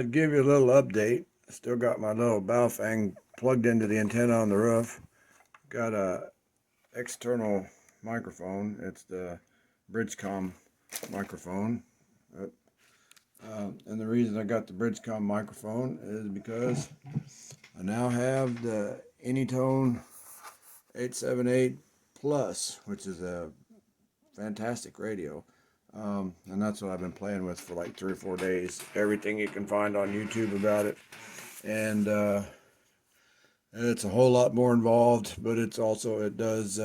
I'd give you a little update. Still got my little Baofeng plugged into the antenna on the roof. Got a external microphone. It's the Bridgecom microphone. And the reason I got the Bridgecom microphone is because I now have the Anytone 878 Plus, which is a fantastic radio. And that's what I've been playing with for like 3 or 4 days. Everything you can find on YouTube about it. And it's a whole lot more involved, but it does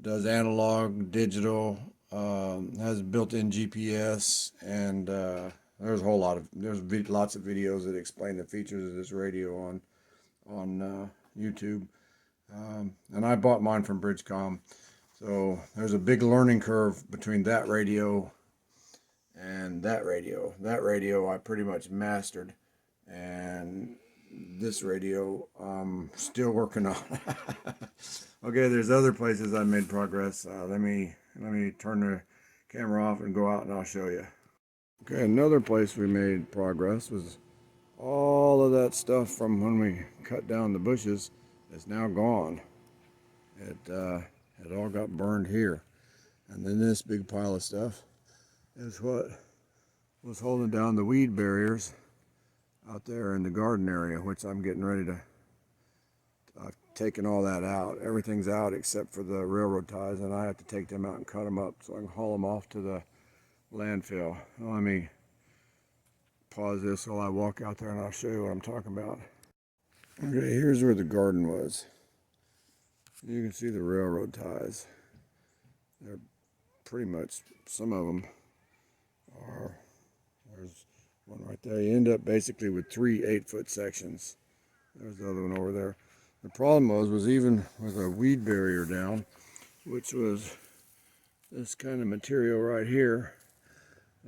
analog, digital, has built-in GPS, and there's lots of videos that explain the features of this radio on YouTube. And I bought mine from Bridgecom, so there's a big learning curve between that radio and that radio. That radio I pretty much mastered, and this radio I'm still working on. Okay, there's other places I made progress. Let me turn the camera off and go out and I'll show you. Okay, another place we made progress was all of that stuff from when we cut down the bushes is now gone. It all got burned here. And then this big pile of stuff is what was holding down the weed barriers out there in the garden area, which I'm getting ready to. I've taken all that out. Everything's out except for the railroad ties, and I have to take them out and cut them up so I can haul them off to the landfill. Let me pause this while I walk out there and I'll show you what I'm talking about. Okay, here's where the garden was. You can see the railroad ties. They're pretty much, some of them are, there's one right there. You end up basically with 3 8-foot sections. There's the other one over there. The problem was even with a weed barrier down, which was this kind of material right here,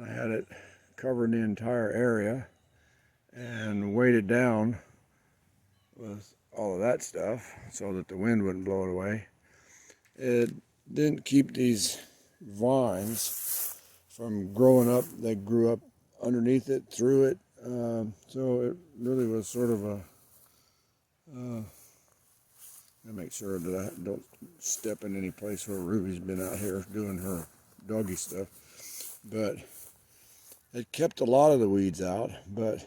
I had it covered the entire area and weighted down with all of that stuff so that the wind wouldn't blow it away. It didn't keep these vines from growing up. They grew up underneath it, through it. So it really was sort of a I make sure that I don't step in any place where Ruby's been out here doing her doggy stuff. But it kept a lot of the weeds out, but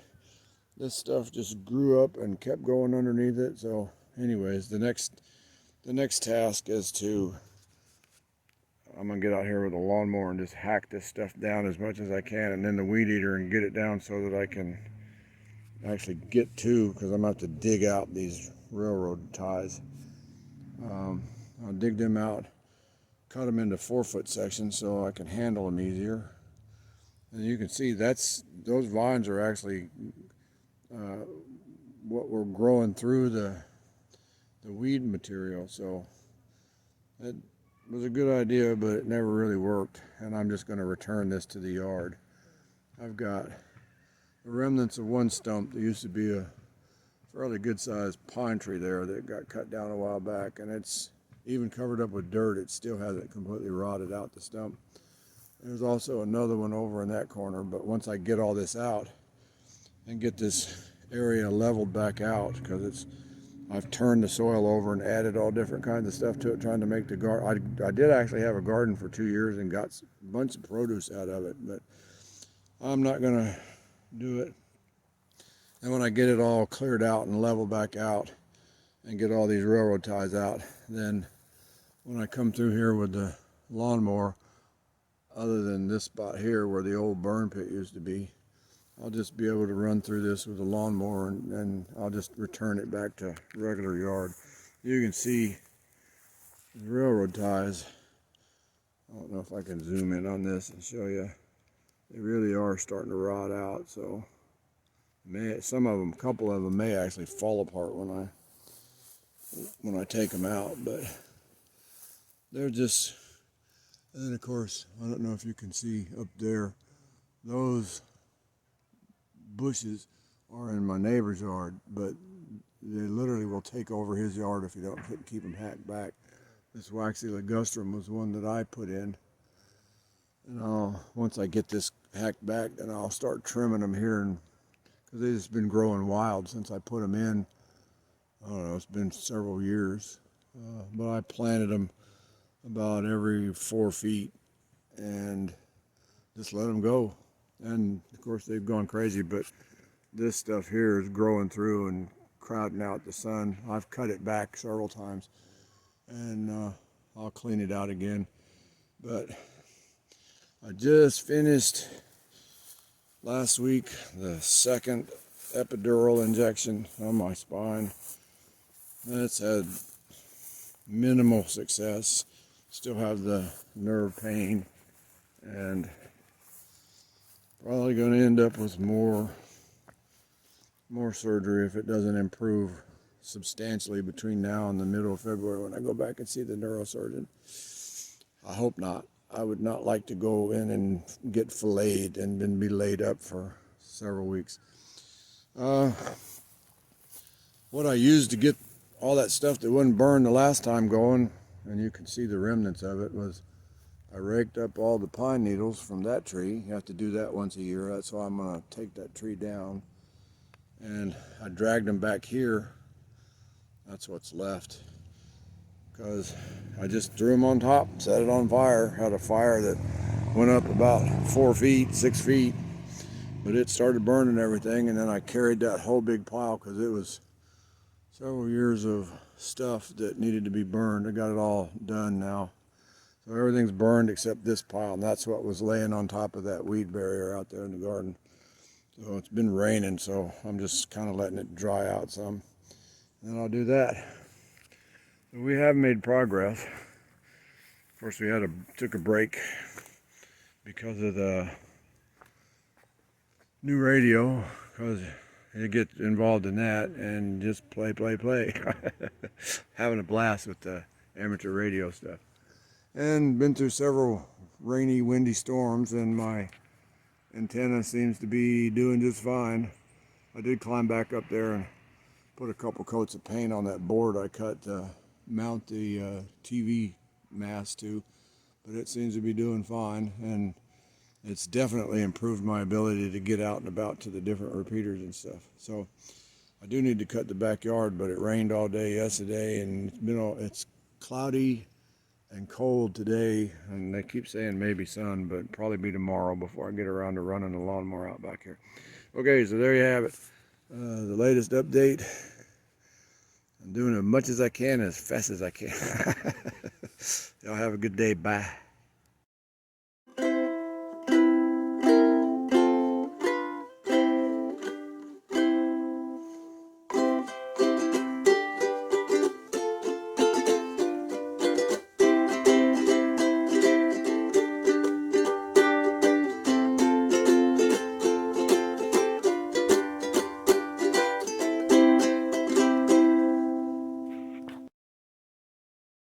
this stuff just grew up and kept going underneath it. So anyways, the next task is I'm gonna get out here with a lawnmower and just hack this stuff down as much as I can, and then the weed eater, and get it down so that I can actually get to, because I'm gonna have to dig out these railroad ties. I'll dig them out, cut them into 4-foot sections so I can handle them easier. And you can see those vines are actually what were growing through the weed material. So it was a good idea, but it never really worked. And I'm just going to return this to the yard. I've got the remnants of one stump. There used to be a fairly good sized pine tree there that got cut down a while back, and it's even covered up with dirt. It still hasn't completely rotted out, the stump. There's also another one over in that corner, but once I get all this out and get this area leveled back out, because I've turned the soil over and added all different kinds of stuff to it, trying to make the garden. I did actually have a garden for 2 years and got a bunch of produce out of it, but I'm not gonna do it. And when I get it all cleared out and leveled back out and get all these railroad ties out, then when I come through here with the lawnmower, other than this spot here where the old burn pit used to be, I'll just be able to run through this with a lawnmower, and I'll just return it back to regular yard. You can see the railroad ties. I don't know if I can zoom in on this and show you. They really are starting to rot out, so some of them, a couple of them may actually fall apart when I take them out, but they're just. And then of course, I don't know if you can see up there, those bushes are in my neighbor's yard, but they literally will take over his yard if you don't keep them hacked back. This waxy ligustrum was one that I put in, and once I get this hacked back, then I'll start trimming them here, and because they've just been growing wild since I put them in. I don't know, it's been several years, but I planted them about every 4 feet and just let them go. And of course they've gone crazy, but this stuff here is growing through and crowding out the sun. I've cut it back several times, and I'll clean it out again. But I just finished last week the second epidural injection on my spine. That's had minimal success. Still have the nerve pain, and probably going to end up with more surgery if it doesn't improve substantially between now and the middle of February when I go back and see the neurosurgeon. I hope not. I would not like to go in and get filleted and then be laid up for several weeks. What I used to get all that stuff that wasn't burned the last time going, and you can see the remnants of it, was I raked up all the pine needles from that tree. You have to do that once a year. That's why I'm going to take that tree down. And I dragged them back here. That's what's left. Because I just threw them on top, set it on fire. Had a fire that went up about 4 feet, 6 feet. But it started burning everything, and then I carried that whole big pile because it was several years of stuff that needed to be burned. I got it all done now. So everything's burned except this pile, and that's what was laying on top of that weed barrier out there in the garden. So it's been raining, so I'm just kind of letting it dry out some. And then I'll do that. So we have made progress. Of course, we took a break because of the new radio, because you get involved in that and just play. Having a blast with the amateur radio stuff. And been through several rainy, windy storms, and my antenna seems to be doing just fine. I did climb back up there and put a couple coats of paint on that board I cut to mount the TV mast to, but it seems to be doing fine, and it's definitely improved my ability to get out and about to the different repeaters and stuff. So I do need to cut the backyard, but it rained all day yesterday, and it's cloudy and cold today, and they keep saying maybe sun, but probably be tomorrow before I get around to running the lawnmower out back here. Okay, so there you have it. The latest update. I'm doing as much as I can, as fast as I can. Y'all have a good day. Bye.